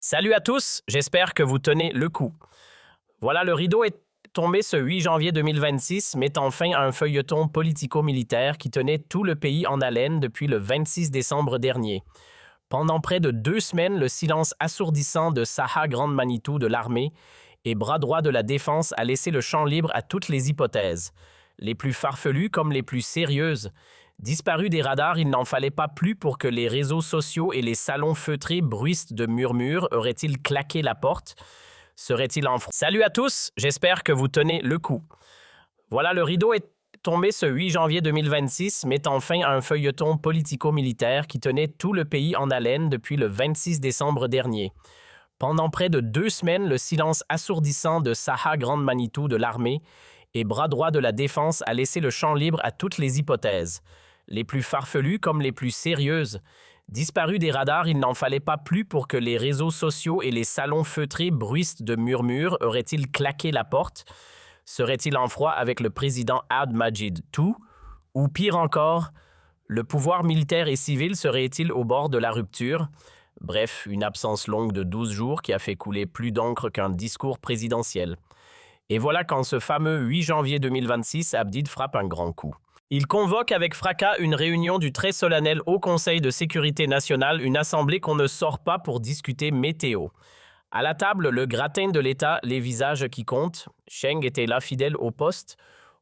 Salut à tous, j'espère que vous tenez le coup. Voilà, le rideau est tombé ce 8 janvier 2026, mettant fin à un feuilleton politico-militaire qui tenait tout le pays en haleine depuis le 26 décembre dernier. Pendant près de 2 semaines, le silence assourdissant de Saha Grande Manitou de l'armée et bras droit de la défense a laissé le champ libre à toutes les hypothèses, les plus farfelues comme les plus sérieuses. Disparu des radars, il n'en fallait pas plus pour que les réseaux sociaux et les salons feutrés bruissent de murmures. Aurait-il claqué la porte? Serait-il en froid? Salut à tous, j'espère que vous tenez le coup. Voilà, le rideau est tombé ce 8 janvier 2026, mettant fin à un feuilleton politico-militaire qui tenait tout le pays en haleine depuis le 26 décembre dernier. Pendant près de 2 semaines, le silence assourdissant de Saha Grande Manitou de l'armée et bras droit de la défense a laissé le champ libre à toutes les hypothèses, les plus farfelues comme les plus sérieuses. Disparu des radars, il n'en fallait pas plus pour que les réseaux sociaux et les salons feutrés bruissent de murmures. Aurait-il claqué la porte? Serait-il en froid avec le président Ahmed II? Ou pire encore, le pouvoir militaire et civil serait-il au bord de la rupture? Bref, une absence longue de 12 jours qui a fait couler plus d'encre qu'un discours présidentiel. Et voilà qu'en ce fameux 8 janvier 2026, Abdid frappe un grand coup. Il convoque avec fracas une réunion du très solennel Haut Conseil de sécurité nationale, une assemblée qu'on ne sort pas pour discuter météo. À la table, le gratin de l'État, les visages qui comptent. Cheng était là fidèle au poste.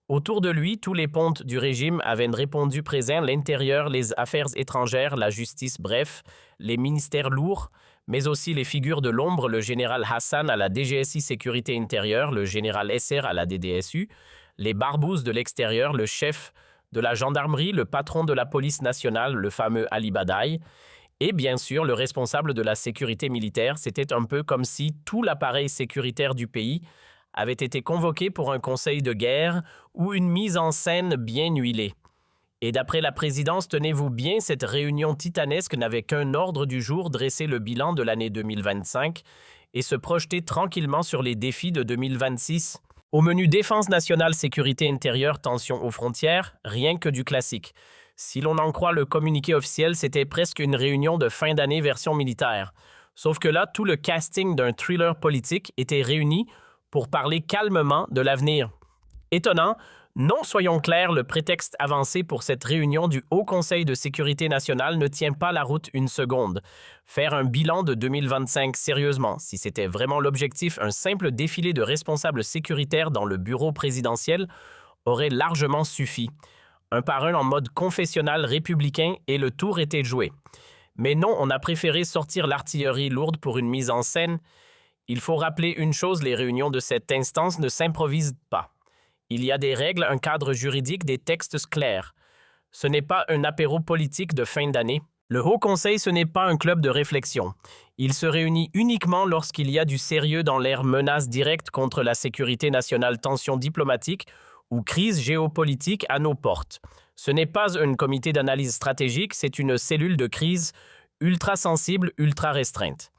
Autour de lui, tous les pontes du régime avaient répondu présents, l'intérieur, les affaires étrangères, la justice, bref, les ministères lourds, mais aussi les figures de l'ombre, le général Hassan à la DGSI Sécurité intérieure, le général SR à la DDSU, les barbouzes de l'extérieur, le chef de la gendarmerie, le patron de la police nationale, le fameux Ali Badaï, et bien sûr le responsable de la sécurité militaire. C'était un peu comme si tout l'appareil sécuritaire du pays avait été convoqué pour un conseil de guerre ou une mise en scène bien huilée. Et d'après la présidence, tenez-vous bien, cette réunion titanesque n'avait qu'un ordre du jour, dresser le bilan de l'année 2025 et se projeter tranquillement sur les défis de 2026. Au menu défense nationale, sécurité intérieure, tension aux frontières, rien que du classique. Si l'on en croit le communiqué officiel, c'était presque une réunion de fin d'année version militaire. Sauf que là, tout le casting d'un thriller politique était réuni pour parler calmement de l'avenir. Étonnant, non, soyons clairs, le prétexte avancé pour cette réunion du Haut Conseil de sécurité nationale ne tient pas la route une seconde. Faire un bilan de 2025 sérieusement, si c'était vraiment l'objectif, un simple défilé de responsables sécuritaires dans le bureau présidentiel aurait largement suffi. Un par un en mode confessionnal républicain et le tour était joué. Mais non, on a préféré sortir l'artillerie lourde pour une mise en scène. Il faut rappeler une chose, les réunions de cette instance ne s'improvisent pas. Il y a des règles, un cadre juridique, des textes clairs. Ce n'est pas un apéro politique de fin d'année. Le Haut Conseil, ce n'est pas un club de réflexion. Il se réunit uniquement lorsqu'il y a du sérieux dans l'ère menace directe contre la sécurité nationale, tension diplomatique ou crise géopolitique à nos portes. Ce n'est pas un comité d'analyse stratégique, c'est une cellule de crise ultra sensible, ultra restreinte.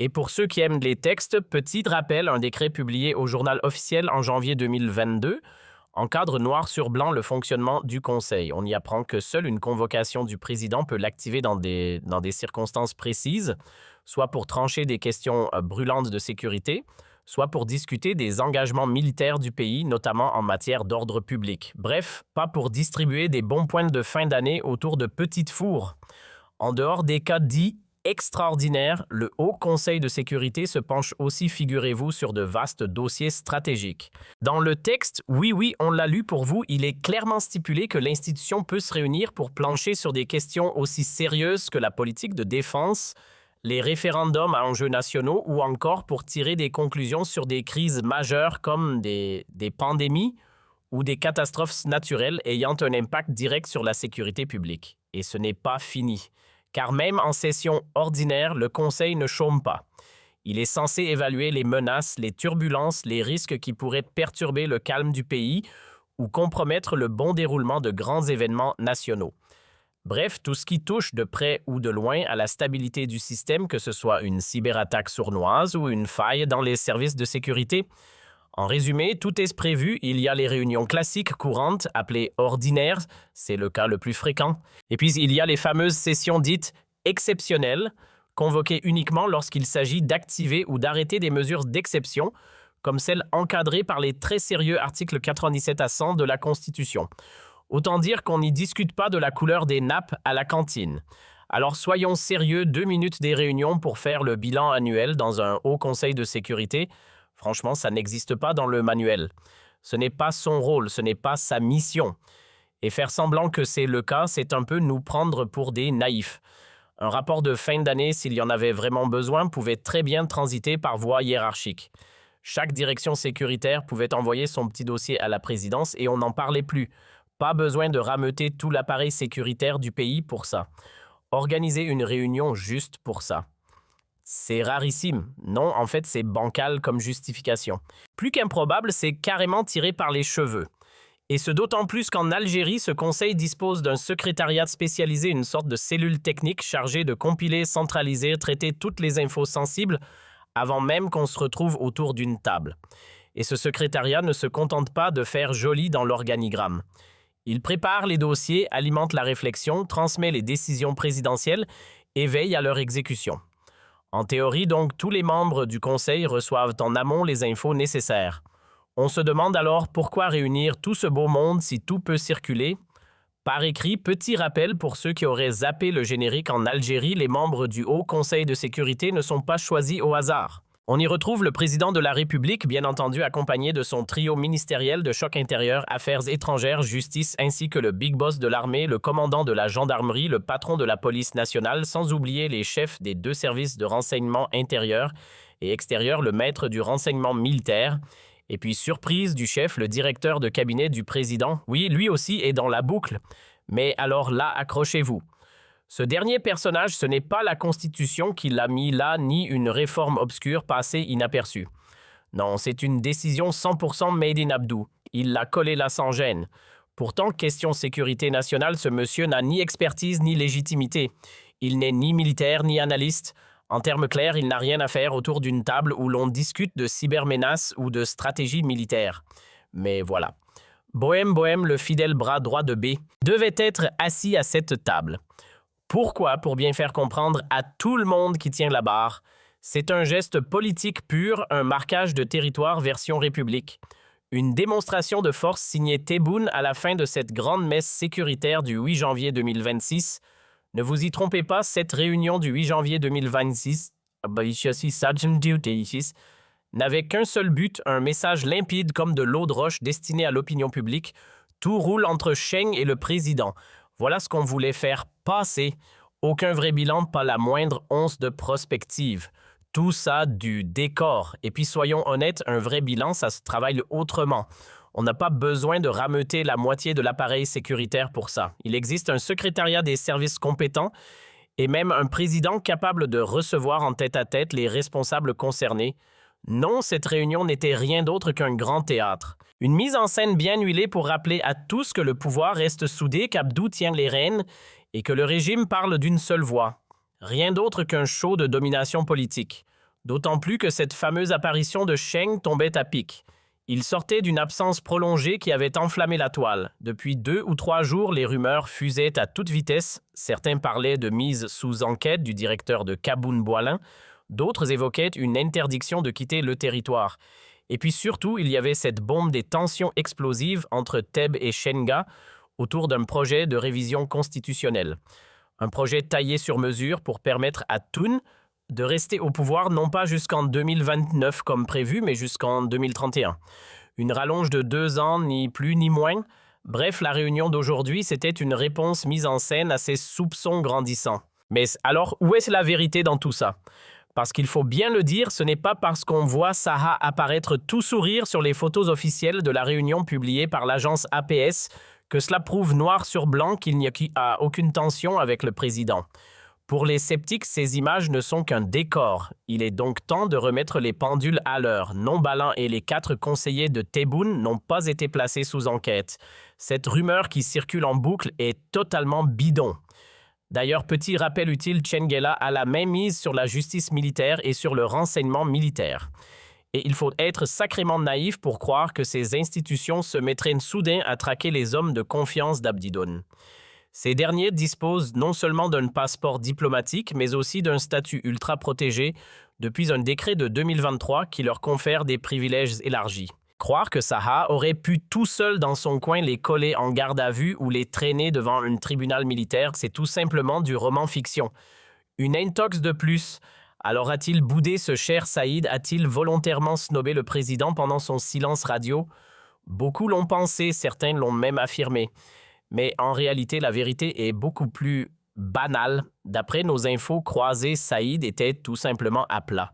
Et pour ceux qui aiment les textes, petit rappel, un décret publié au journal officiel en janvier 2022 encadre noir sur blanc le fonctionnement du Conseil. On y apprend que seule une convocation du président peut l'activer dans des circonstances précises, soit pour trancher des questions brûlantes de sécurité, soit pour discuter des engagements militaires du pays, notamment en matière d'ordre public. Bref, pas pour distribuer des bons points de fin d'année autour de petites fours. En dehors des cas dits extraordinaire, le Haut Conseil de sécurité se penche aussi, figurez-vous, sur de vastes dossiers stratégiques. Dans le texte, oui, on l'a lu pour vous, il est clairement stipulé que l'institution peut se réunir pour plancher sur des questions aussi sérieuses que la politique de défense, les référendums à enjeux nationaux ou encore pour tirer des conclusions sur des crises majeures comme des pandémies ou des catastrophes naturelles ayant un impact direct sur la sécurité publique. Et ce n'est pas fini. Car même en session ordinaire, le Conseil ne chôme pas. Il est censé évaluer les menaces, les turbulences, les risques qui pourraient perturber le calme du pays ou compromettre le bon déroulement de grands événements nationaux. Bref, tout ce qui touche de près ou de loin à la stabilité du système, que ce soit une cyberattaque sournoise ou une faille dans les services de sécurité. En résumé, tout est prévu, il y a les réunions classiques courantes, appelées ordinaires, c'est le cas le plus fréquent. Et puis il y a les fameuses sessions dites exceptionnelles, convoquée uniquement lorsqu'il s'agit d'activer ou d'arrêter des mesures d'exception, comme celles encadrées par les très sérieux articles 97 à 100 de la Constitution. Autant dire qu'on n'y discute pas de la couleur des nappes à la cantine. Alors soyons sérieux, 2 minutes des réunions pour faire le bilan annuel dans un haut conseil de sécurité. Franchement, ça n'existe pas dans le manuel. Ce n'est pas son rôle, ce n'est pas sa mission. Et faire semblant que c'est le cas, c'est un peu nous prendre pour des naïfs. Un rapport de fin d'année, s'il y en avait vraiment besoin, pouvait très bien transiter par voie hiérarchique. Chaque direction sécuritaire pouvait envoyer son petit dossier à la présidence et on n'en parlait plus. Pas besoin de rameuter tout l'appareil sécuritaire du pays pour ça. Organiser une réunion juste pour ça. C'est rarissime. Non, en fait, c'est bancal comme justification. Plus qu'improbable, c'est carrément tiré par les cheveux. Et ce d'autant plus qu'en Algérie, ce conseil dispose d'un secrétariat spécialisé, une sorte de cellule technique chargée de compiler, centraliser, traiter toutes les infos sensibles avant même qu'on se retrouve autour d'une table. Et ce secrétariat ne se contente pas de faire joli dans l'organigramme. Il prépare les dossiers, alimente la réflexion, transmet les décisions présidentielles et veille à leur exécution. En théorie, donc, tous les membres du Conseil reçoivent en amont les infos nécessaires. On se demande alors pourquoi réunir tout ce beau monde si tout peut circuler. Par écrit, petit rappel pour ceux qui auraient zappé le générique en Algérie, les membres du Haut Conseil de sécurité ne sont pas choisis au hasard. On y retrouve le président de la République, bien entendu accompagné de son trio ministériel de choc intérieur, affaires étrangères, justice, ainsi que le big boss de l'armée, le commandant de la gendarmerie, le patron de la police nationale, sans oublier les chefs des 2 services de renseignement intérieur et extérieur, le maître du renseignement militaire. Et puis, surprise du chef, le directeur de cabinet du président, oui, lui aussi est dans la boucle. Mais alors là, accrochez-vous. Ce dernier personnage, ce n'est pas la Constitution qui l'a mis là, ni une réforme obscure passée inaperçue. Non, c'est une décision 100% made in Abdou. Il l'a collé là sans gêne. Pourtant, question sécurité nationale, ce monsieur n'a ni expertise ni légitimité. Il n'est ni militaire ni analyste. En termes clairs, il n'a rien à faire autour d'une table où l'on discute de cybermenaces ou de stratégie militaire. Mais voilà. Bohème, le fidèle bras droit de B, devait être assis à cette table. Pourquoi? Pour bien faire comprendre à tout le monde qui tient la barre. C'est un geste politique pur, un marquage de territoire version République. Une démonstration de force signée Tebboune à la fin de cette grande messe sécuritaire du 8 janvier 2026. Ne vous y trompez pas, cette réunion du 8 janvier 2026 n'avait qu'un seul but, un message limpide comme de l'eau de roche destiné à l'opinion publique. Tout roule entre Cheng et le président. Voilà ce qu'on voulait faire passer. Aucun vrai bilan, pas la moindre once de prospective. Tout ça du décor. Et puis soyons honnêtes, un vrai bilan, ça se travaille autrement. On n'a pas besoin de rameuter la moitié de l'appareil sécuritaire pour ça. Il existe un secrétariat des services compétents et même un président capable de recevoir en tête-à-tête les responsables concernés. Non, cette réunion n'était rien d'autre qu'un grand théâtre. Une mise en scène bien huilée pour rappeler à tous que le pouvoir reste soudé, qu'Abdou tient les rênes et que le régime parle d'une seule voix. Rien d'autre qu'un show de domination politique. D'autant plus que cette fameuse apparition de Cheng tombait à pic. Il sortait d'une absence prolongée qui avait enflammé la toile. Depuis 2 ou 3 jours, les rumeurs fusaient à toute vitesse. Certains parlaient de mise sous enquête du directeur de Kaboun-Boilin. D'autres évoquaient une interdiction de quitter le territoire. Et puis surtout, il y avait cette bombe des tensions explosives entre Teb et Chenga autour d'un projet de révision constitutionnelle. Un projet taillé sur mesure pour permettre à Toun de rester au pouvoir non pas jusqu'en 2029 comme prévu, mais jusqu'en 2031. Une rallonge de 2 ans, ni plus ni moins. Bref, la réunion d'aujourd'hui, c'était une réponse mise en scène à ces soupçons grandissants. Mais alors, où est la vérité dans tout ça? Parce qu'il faut bien le dire, ce n'est pas parce qu'on voit Saha apparaître tout sourire sur les photos officielles de la réunion publiée par l'agence APS que cela prouve noir sur blanc qu'il n'y a aucune tension avec le président. Pour les sceptiques, ces images ne sont qu'un décor. Il est donc temps de remettre les pendules à l'heure. Nombalan et les 4 conseillers de Tebboune n'ont pas été placés sous enquête. Cette rumeur qui circule en boucle est totalement bidon. D'ailleurs, petit rappel utile, Tchengela a la main mise sur la justice militaire et sur le renseignement militaire. Et il faut être sacrément naïf pour croire que ces institutions se mettraient soudain à traquer les hommes de confiance d'Abdidoun. Ces derniers disposent non seulement d'un passeport diplomatique, mais aussi d'un statut ultra protégé depuis un décret de 2023 qui leur confère des privilèges élargis. Croire que Saha aurait pu tout seul dans son coin les coller en garde à vue ou les traîner devant un tribunal militaire, c'est tout simplement du roman fiction. Une intox de plus. Alors a-t-il boudé ce cher Saïd? A-t-il volontairement snobé le président pendant son silence radio? Beaucoup l'ont pensé, certains l'ont même affirmé. Mais en réalité, la vérité est beaucoup plus banale. D'après nos infos croisées, Saïd était tout simplement à plat.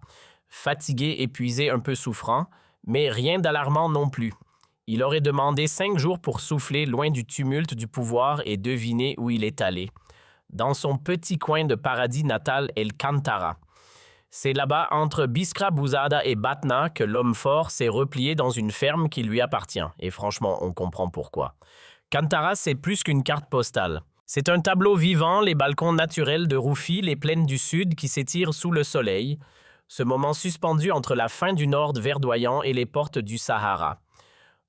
Fatigué, épuisé, un peu souffrant, mais rien d'alarmant non plus. Il aurait demandé 5 jours pour souffler loin du tumulte du pouvoir et deviner où il est allé. Dans son petit coin de paradis natal El Kantara. C'est là-bas, entre Biskra Bouzada et Batna, que l'homme fort s'est replié dans une ferme qui lui appartient. Et franchement, on comprend pourquoi. Kantara, c'est plus qu'une carte postale. C'est un tableau vivant, les balcons naturels de Roufi, les plaines du sud qui s'étirent sous le soleil. Ce moment suspendu entre la fin du nord verdoyant et les portes du Sahara.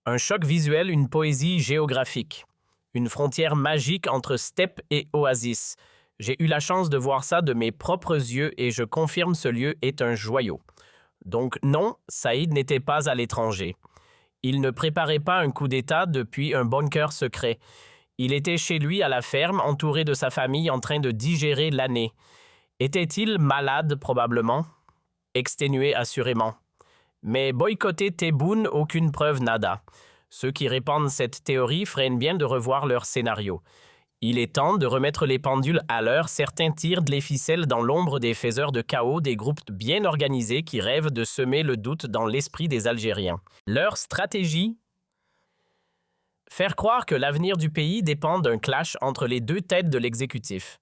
Un choc visuel, une poésie géographique. Une frontière magique entre steppe et oasis. J'ai eu la chance de voir ça de mes propres yeux et je confirme ce lieu est un joyau. Donc non, Saïd n'était pas à l'étranger. Il ne préparait pas un coup d'État depuis un bunker secret. Il était chez lui à la ferme, entouré de sa famille en train de digérer l'année. Était-il malade probablement? Exténué assurément. Mais boycotter Tebboune, aucune preuve nada. Ceux qui répandent cette théorie freinent bien de revoir leur scénario. Il est temps de remettre les pendules à l'heure. Certains tirent les ficelles dans l'ombre des faiseurs de chaos, des groupes bien organisés qui rêvent de semer le doute dans l'esprit des Algériens. Leur stratégie? Faire croire que l'avenir du pays dépend d'un clash entre les deux têtes de l'exécutif.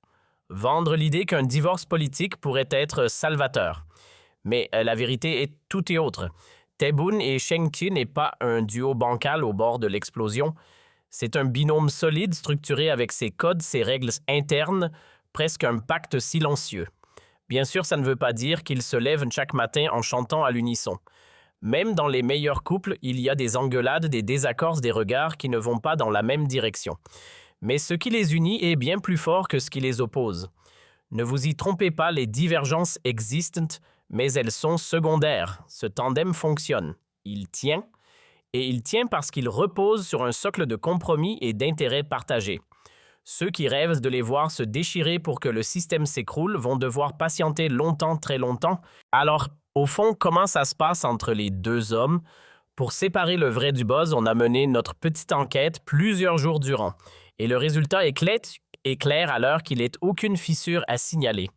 Vendre l'idée qu'un divorce politique pourrait être salvateur. Mais la vérité est tout et autre. Tebboune et Chengchi n'est pas un duo bancal au bord de l'explosion. C'est un binôme solide structuré avec ses codes, ses règles internes, presque un pacte silencieux. Bien sûr, ça ne veut pas dire qu'ils se lèvent chaque matin en chantant à l'unisson. Même dans les meilleurs couples, il y a des engueulades, des désaccords, des regards qui ne vont pas dans la même direction. Mais ce qui les unit est bien plus fort que ce qui les oppose. Ne vous y trompez pas, les divergences existent, mais elles sont secondaires. Ce tandem fonctionne. Il tient. Et il tient parce qu'il repose sur un socle de compromis et d'intérêts partagés. Ceux qui rêvent de les voir se déchirer pour que le système s'écroule vont devoir patienter longtemps, très longtemps. Alors, au fond, comment ça se passe entre les deux hommes? Pour séparer le vrai du buzz, on a mené notre petite enquête plusieurs jours durant. Et le résultat est clair à l'heure qu'il n'est aucune fissure à signaler.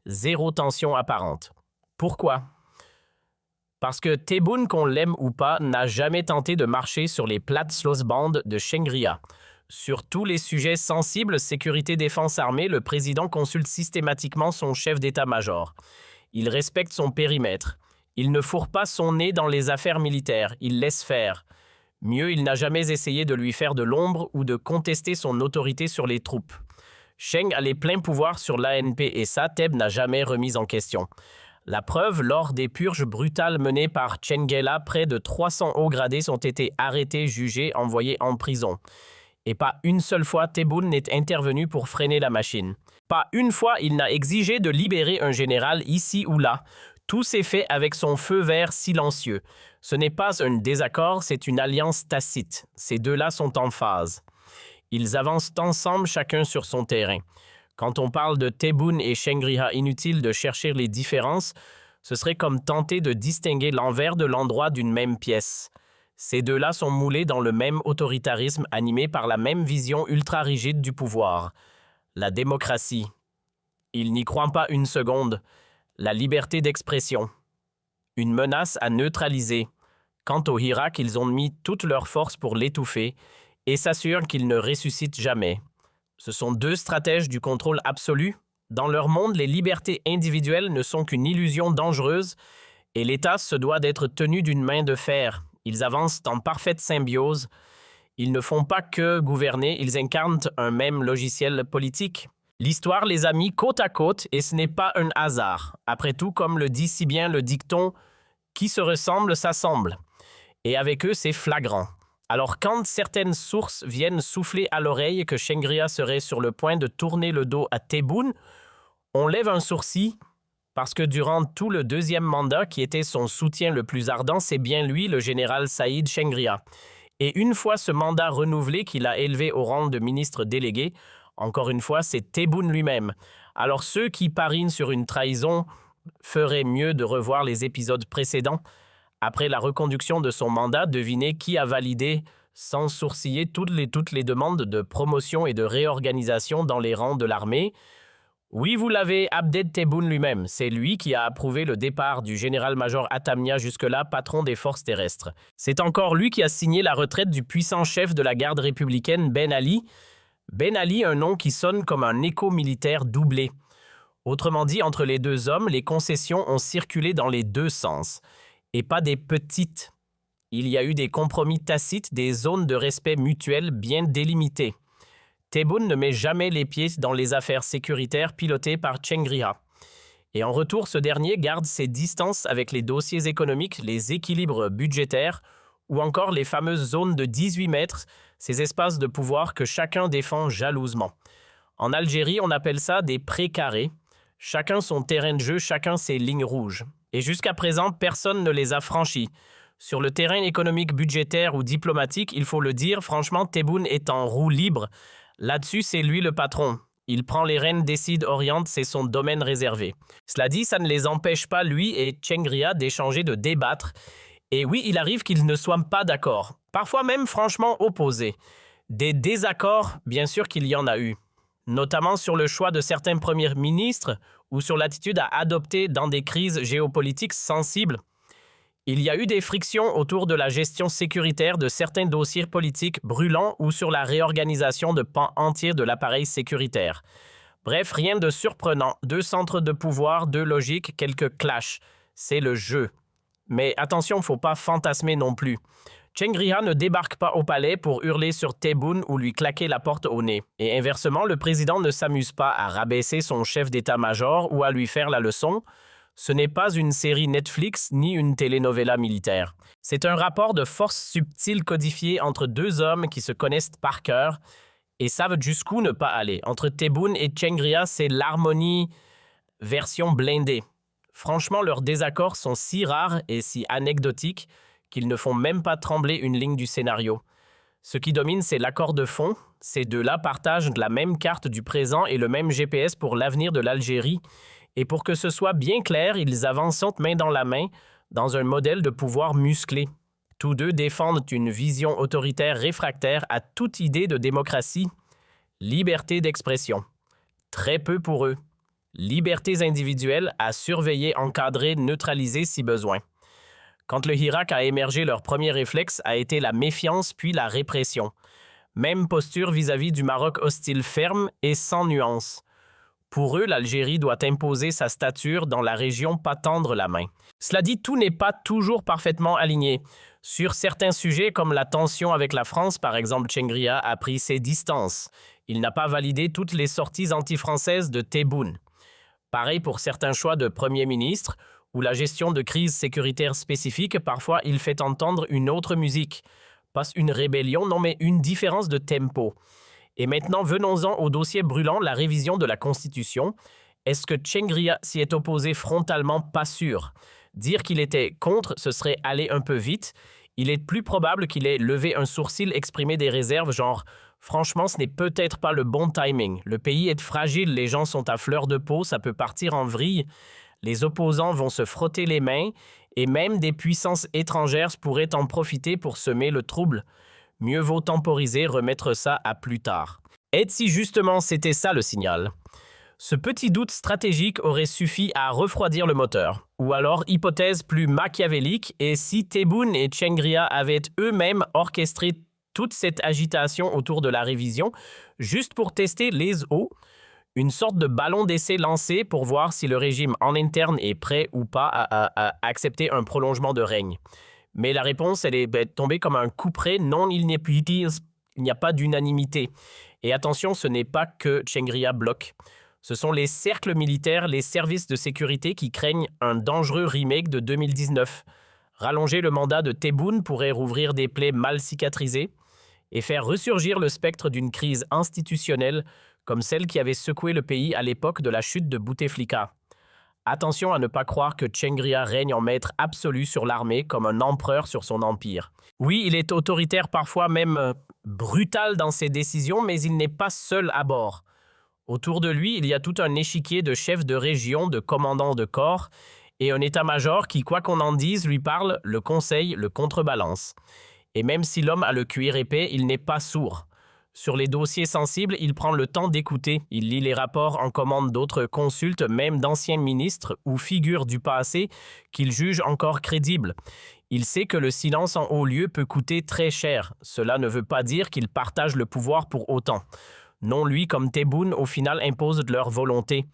Zéro tension apparente. Pourquoi? Parce que Tebboune, qu'on l'aime ou pas, n'a jamais tenté de marcher sur les plates Schlossbande de Shengria. Sur tous les sujets sensibles, sécurité, défense, armée, le président consulte systématiquement son chef d'état-major. Il respecte son périmètre. Il ne fourre pas son nez dans les affaires militaires, il laisse faire. Mieux, il n'a jamais essayé de lui faire de l'ombre ou de contester son autorité sur les troupes. Cheng a les pleins pouvoirs sur l'ANP et ça, Teb n'a jamais remis en question. La preuve, lors des purges brutales menées par Tchengela, près de 300 hauts gradés ont été arrêtés, jugés, envoyés en prison. Et pas une seule fois Tebboune n'est intervenu pour freiner la machine. Pas une fois il n'a exigé de libérer un général ici ou là. Tout s'est fait avec son feu vert silencieux. Ce n'est pas un désaccord, c'est une alliance tacite. Ces deux-là sont en phase. Ils avancent ensemble, chacun sur son terrain. Quand on parle de Tebboune et Shengria, inutile de chercher les différences, ce serait comme tenter de distinguer l'envers de l'endroit d'une même pièce. Ces deux-là sont moulés dans le même autoritarisme animé par la même vision ultra-rigide du pouvoir. La démocratie. Ils n'y croient pas une seconde. La liberté d'expression. Une menace à neutraliser. Quant au Hirak, ils ont mis toute leur force pour l'étouffer et s'assurent qu'il ne ressuscite jamais. Ce sont deux stratèges du contrôle absolu. Dans leur monde, les libertés individuelles ne sont qu'une illusion dangereuse et l'État se doit d'être tenu d'une main de fer. Ils avancent en parfaite symbiose. Ils ne font pas que gouverner, ils incarnent un même logiciel politique. L'histoire les a mis côte à côte et ce n'est pas un hasard. Après tout, comme le dit si bien le dicton « Qui se ressemble s'assemble ». Et avec eux, c'est flagrant. Alors quand certaines sources viennent souffler à l'oreille que Shengria serait sur le point de tourner le dos à Tebboune, on lève un sourcil parce que durant tout le deuxième mandat, qui était son soutien le plus ardent, c'est bien lui, le général Saïd Shengria. Et une fois ce mandat renouvelé qu'il a élevé au rang de ministre délégué, encore une fois, c'est Tebboune lui-même. Alors ceux qui parinent sur une trahison feraient mieux de revoir les épisodes précédents. Après la reconduction de son mandat, devinez qui a validé sans sourciller toutes les demandes de promotion et de réorganisation dans les rangs de l'armée. Oui, vous l'avez, Abdel Tebboune lui-même. C'est lui qui a approuvé le départ du général-major Atamnia, jusque-là patron des forces terrestres. C'est encore lui qui a signé la retraite du puissant chef de la garde républicaine Ben Ali. Ben Ali, un nom qui sonne comme un écho militaire doublé. Autrement dit, entre les deux hommes, les concessions ont circulé dans les deux sens. Et pas des petites. Il y a eu des compromis tacites, des zones de respect mutuel bien délimitées. Tebboune ne met jamais les pieds dans les affaires sécuritaires pilotées par Shengria. Et en retour, ce dernier garde ses distances avec les dossiers économiques, les équilibres budgétaires ou encore les fameuses zones de 18 mètres, ces espaces de pouvoir que chacun défend jalousement. En Algérie, on appelle ça des précarés. Chacun son terrain de jeu, chacun ses lignes rouges. Et jusqu'à présent, personne ne les a franchis. Sur le terrain économique, budgétaire ou diplomatique, il faut le dire, franchement, Tebboune est en roue libre. Là-dessus, c'est lui le patron. Il prend les rênes, décide, oriente, c'est son domaine réservé. Cela dit, ça ne les empêche pas, lui et Shengria, d'échanger, de débattre. Et oui, il arrive qu'ils ne soient pas d'accord. Parfois même franchement opposés. Des désaccords, bien sûr qu'il y en a eu. Notamment sur le choix de certains premiers ministres ou sur l'attitude à adopter dans des crises géopolitiques sensibles. Il y a eu des frictions autour de la gestion sécuritaire de certains dossiers politiques brûlants ou sur la réorganisation de pans entiers de l'appareil sécuritaire. Bref, rien de surprenant. Deux centres de pouvoir, deux logiques, quelques clashs. C'est le jeu. Mais attention, faut pas fantasmer non plus. Shengria ne débarque pas au palais pour hurler sur Tebboune ou lui claquer la porte au nez. Et inversement, le président ne s'amuse pas à rabaisser son chef d'état-major ou à lui faire la leçon. Ce n'est pas une série Netflix ni une telenovela militaire. C'est un rapport de force subtile codifié entre deux hommes qui se connaissent par cœur et savent jusqu'où ne pas aller. Entre Tebboune et Shengria, c'est l'harmonie version blindée. Franchement, leurs désaccords sont si rares et si anecdotiques qu'ils ne font même pas trembler une ligne du scénario. Ce qui domine, c'est l'accord de fond. Ces deux-là partagent la même carte du présent et le même GPS pour l'avenir de l'Algérie. Et pour que ce soit bien clair, ils avancent main dans la main dans un modèle de pouvoir musclé. Tous deux défendent une vision autoritaire réfractaire à toute idée de démocratie. Liberté d'expression. Très peu pour eux. Libertés individuelles à surveiller, encadrer, neutraliser si besoin. Quand le Hirak a émergé, leur premier réflexe a été la méfiance puis la répression. Même posture vis-à-vis du Maroc hostile, ferme et sans nuance. Pour eux, l'Algérie doit imposer sa stature dans la région, pas tendre la main. Cela dit, tout n'est pas toujours parfaitement aligné. Sur certains sujets, comme la tension avec la France, par exemple, Shengria a pris ses distances. Il n'a pas validé toutes les sorties anti-françaises de Tebboune. Pareil pour certains choix de Premier ministre, ou la gestion de crises sécuritaires spécifiques, parfois il fait entendre une autre musique. Pas une rébellion, non mais une différence de tempo. Et maintenant, venons-en au dossier brûlant, la révision de la Constitution. Est-ce que Shengria s'y est opposé frontalement? Pas sûr. Dire qu'il était contre, ce serait aller un peu vite. Il est plus probable qu'il ait levé un sourcil, exprimé des réserves, genre « Franchement, ce n'est peut-être pas le bon timing. Le pays est fragile, les gens sont à fleur de peau, ça peut partir en vrille. Les opposants vont se frotter les mains et même des puissances étrangères pourraient en profiter pour semer le trouble. Mieux vaut temporiser, remettre ça à plus tard. » Et si justement c'était ça le signal? Ce petit doute stratégique aurait suffi à refroidir le moteur. Ou alors, hypothèse plus machiavélique, et si Tebboune et Shengria avaient eux-mêmes orchestré toute cette agitation autour de la révision, juste pour tester les eaux, une sorte de ballon d'essai lancé pour voir si le régime en interne est prêt ou pas à accepter un prolongement de règne. Mais la réponse, elle est tombée comme un couperet. Non, il n'y a pas d'unanimité. Et attention, ce n'est pas que Shengria bloque. Ce sont les cercles militaires, les services de sécurité qui craignent un dangereux remake de 2019. Rallonger le mandat de Tebboune pourrait rouvrir des plaies mal cicatrisées et faire ressurgir le spectre d'une crise institutionnelle comme celle qui avait secoué le pays à l'époque de la chute de Bouteflika. Attention à ne pas croire que Tchengria règne en maître absolu sur l'armée comme un empereur sur son empire. Oui, il est autoritaire, parfois même brutal dans ses décisions, mais il n'est pas seul à bord. Autour de lui, il y a tout un échiquier de chefs de région, de commandants de corps et un état-major qui, quoi qu'on en dise, lui parle, le conseille, le contrebalance. Et même si l'homme a le cuir épais, il n'est pas sourd. Sur les dossiers sensibles, il prend le temps d'écouter. Il lit les rapports en commande d'autres consultes, même d'anciens ministres ou figures du passé qu'il juge encore crédibles. Il sait que le silence en haut lieu peut coûter très cher. Cela ne veut pas dire qu'il partage le pouvoir pour autant. Non, lui, comme Tebboune, au final impose leur volonté.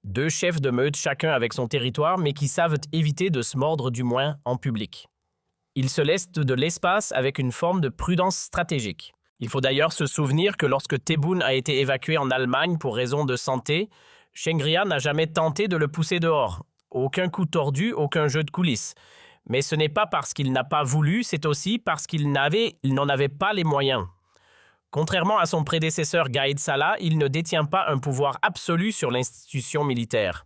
Deux chefs de meute, chacun avec son territoire, mais qui savent éviter de se mordre du moins en public. Ils se laissent de l'espace avec une forme de prudence stratégique. Il faut d'ailleurs se souvenir que lorsque Tebboune a été évacué en Allemagne pour raison de santé, Tchengria n'a jamais tenté de le pousser dehors. Aucun coup tordu, aucun jeu de coulisses. Mais ce n'est pas parce qu'il n'a pas voulu, c'est aussi parce qu'il n'en avait pas les moyens. Contrairement à son prédécesseur Gaïd Salah, il ne détient pas un pouvoir absolu sur l'institution militaire.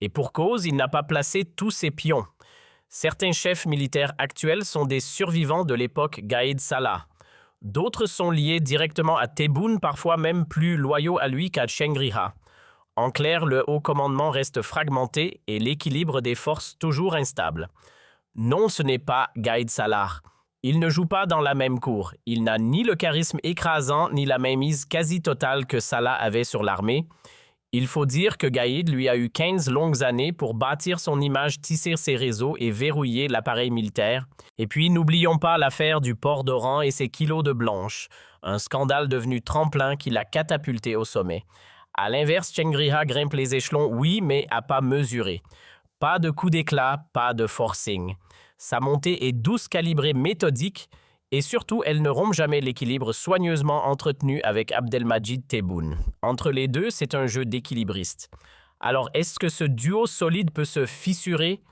Et pour cause, il n'a pas placé tous ses pions. Certains chefs militaires actuels sont des survivants de l'époque Gaïd Salah. D'autres sont liés directement à Tebboune, parfois même plus loyaux à lui qu'à Tchengria. En clair, le haut commandement reste fragmenté et l'équilibre des forces toujours instable. Non, ce n'est pas Gaïd Salah. Il ne joue pas dans la même cour. Il n'a ni le charisme écrasant ni la mainmise quasi totale que Salah avait sur l'armée. Il faut dire que Gaïd lui a eu 15 longues années pour bâtir son image, tisser ses réseaux et verrouiller l'appareil militaire. Et puis, n'oublions pas l'affaire du port d'Oran et ses kilos de blanche, un scandale devenu tremplin qui l'a catapulté au sommet. À l'inverse, Tchengria grimpe les échelons, oui, mais à pas mesuré. Pas de coup d'éclat, pas de forcing. Sa montée est douce, calibrée, méthodique, et surtout, elle ne rompt jamais l'équilibre soigneusement entretenu avec Abdelmadjid Tebboune. Entre les deux, c'est un jeu d'équilibriste. Alors, est-ce que ce duo solide peut se fissurer?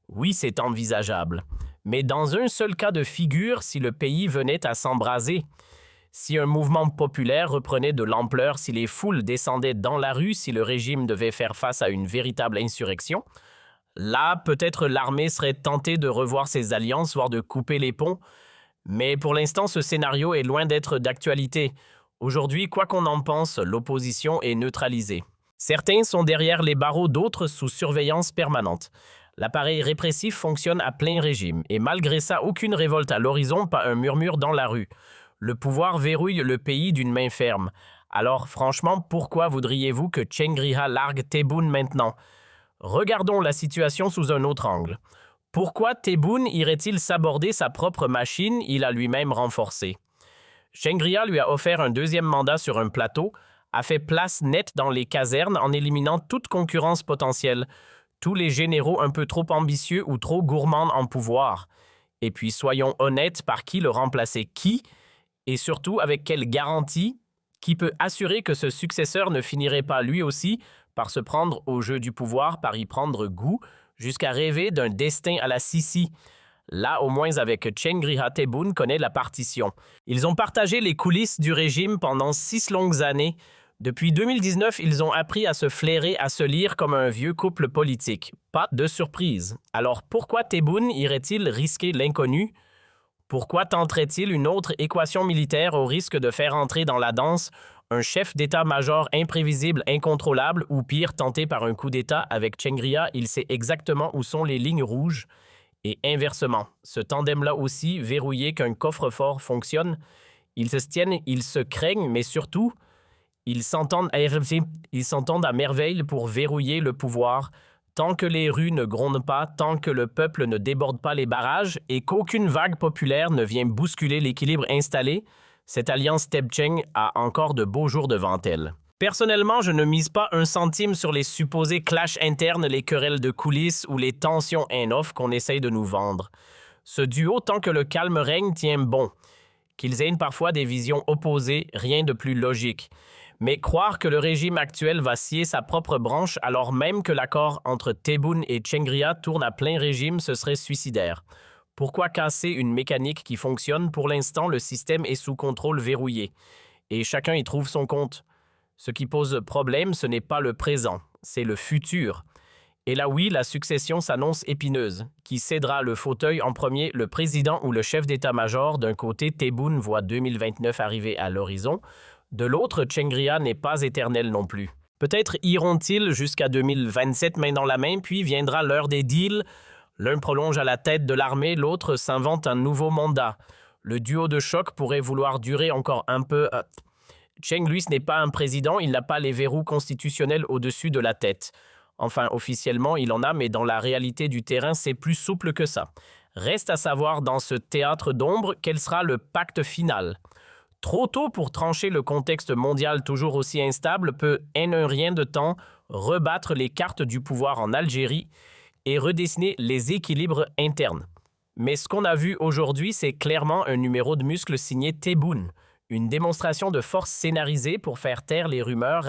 Oui, c'est envisageable. Mais dans un seul cas de figure, si le pays venait à s'embraser, si un mouvement populaire reprenait de l'ampleur, si les foules descendaient dans la rue, si le régime devait faire face à une véritable insurrection, là, peut-être l'armée serait tentée de revoir ses alliances, voire de couper les ponts. Mais pour l'instant, ce scénario est loin d'être d'actualité. Aujourd'hui, quoi qu'on en pense, l'opposition est neutralisée. Certains sont derrière les barreaux, d'autres sous surveillance permanente. L'appareil répressif fonctionne à plein régime, et malgré ça, aucune révolte à l'horizon, pas un murmure dans la rue. Le pouvoir verrouille le pays d'une main ferme. Alors franchement, pourquoi voudriez-vous que Tchengria largue Tebboune maintenant? Regardons la situation sous un autre angle. Pourquoi Tebboune irait-il s'aborder sa propre machine, il a lui-même renforcée? Tchengria lui a offert un deuxième mandat sur un plateau, a fait place nette dans les casernes en éliminant toute concurrence potentielle, tous les généraux un peu trop ambitieux ou trop gourmands en pouvoir. Et puis soyons honnêtes, par qui le remplacer qui? Et surtout avec quelle garantie? Qui peut assurer que ce successeur ne finirait pas lui aussi par se prendre au jeu du pouvoir, par y prendre goût, jusqu'à rêver d'un destin à la Sisi? Là, au moins avec Tchengria, Tebboune connaît la partition. Ils ont partagé les coulisses du régime pendant 6 longues années. Depuis 2019, ils ont appris à se flairer, à se lire comme un vieux couple politique. Pas de surprise. Alors pourquoi Tebboune irait-il risquer l'inconnu? Pourquoi tenterait-il une autre équation militaire au risque de faire entrer dans la danse un chef d'état-major imprévisible, incontrôlable, ou pire, tenté par un coup d'état? Avec Tchengria, il sait exactement où sont les lignes rouges. Et inversement, ce tandem-là aussi, verrouillé qu'un coffre-fort fonctionne, ils se tiennent, ils se craignent, mais surtout, ils s'entendent à merveille pour verrouiller le pouvoir, tant que les rues ne grondent pas, tant que le peuple ne déborde pas les barrages et qu'aucune vague populaire ne vient bousculer l'équilibre installé, cette alliance Teb-Tcheng a encore de beaux jours devant elle. Personnellement, je ne mise pas un centime sur les supposés clashs internes, les querelles de coulisses ou les tensions in-off qu'on essaye de nous vendre. Ce duo, tant que le calme règne, tient bon. Qu'ils aient parfois des visions opposées, rien de plus logique. Mais croire que le régime actuel va scier sa propre branche alors même que l'accord entre Tebboune et Tchengria tourne à plein régime, ce serait suicidaire. Pourquoi casser une mécanique qui fonctionne? Pour l'instant, le système est sous contrôle verrouillé et chacun y trouve son compte. Ce qui pose problème, ce n'est pas le présent, c'est le futur. Et là oui, la succession s'annonce épineuse. Qui cédera le fauteuil en premier, le président ou le chef d'état-major? D'un côté, Tebboune voit 2029 arriver à l'horizon. De l'autre, Tchengria n'est pas éternel non plus. Peut-être iront-ils jusqu'à 2027 main dans la main, puis viendra l'heure des deals. L'un prolonge à la tête de l'armée, l'autre s'invente un nouveau mandat. Le duo de choc pourrait vouloir durer encore un peu. Cheng, lui, ce n'est pas un président, il n'a pas les verrous constitutionnels au-dessus de la tête. Enfin, officiellement, il en a, mais dans la réalité du terrain, c'est plus souple que ça. Reste à savoir dans ce théâtre d'ombre quel sera le pacte final. Trop tôt pour trancher le contexte mondial toujours aussi instable peut, en un rien de temps, rebattre les cartes du pouvoir en Algérie et redessiner les équilibres internes. Mais ce qu'on a vu aujourd'hui, c'est clairement un numéro de muscle signé Tebboune, une démonstration de force scénarisée pour faire taire les rumeurs